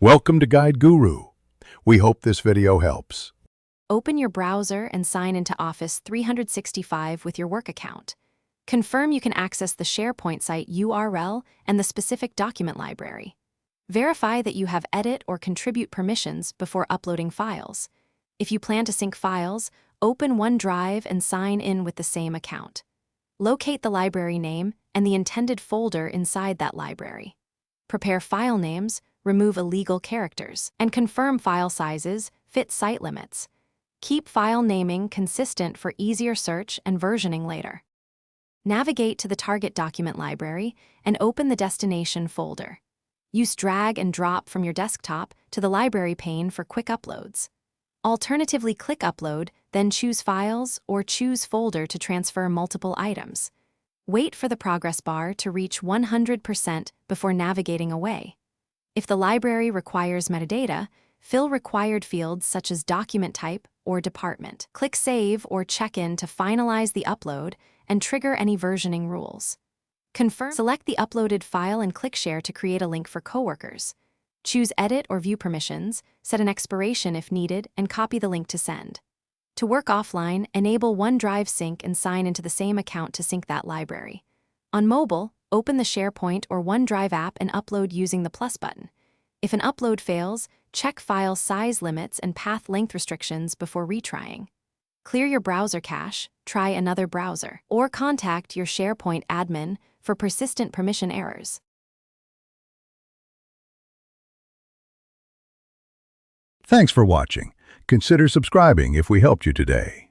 Welcome to Guide Guru. We hope this video helps. Open your browser and sign into Office 365 with your work account. Confirm you can access the Sharepoint site URL and the specific document library. Verify that you have edit or contribute permissions before uploading files. If you plan to sync files, open OneDrive and sign in with the same account. Locate the library name and the intended folder inside that library. Prepare file names, remove illegal characters, and confirm file sizes fit site limits. Keep file naming consistent for easier search and versioning later. Navigate to the target document library and open the destination folder. Use drag and drop from your desktop to the library pane for quick uploads. Alternatively, click Upload, then choose Files or choose Folder to transfer multiple items. Wait for the progress bar to reach 100% before navigating away. If the library requires metadata, fill required fields such as document type or department. Click Save or Check In to finalize the upload and trigger any versioning rules. Select the uploaded file and click Share to create a link for coworkers. Choose Edit or View Permissions, set an expiration if needed, and copy the link to send. To work offline, enable OneDrive Sync and sign into the same account to sync that library. On mobile, open the Sharepoint or OneDrive app and upload using the plus button. If an upload fails, check file size limits and path length restrictions before retrying. Clear your browser cache, try another browser, or contact your Sharepoint admin for persistent permission errors. Thanks for watching. Consider subscribing if we helped you today.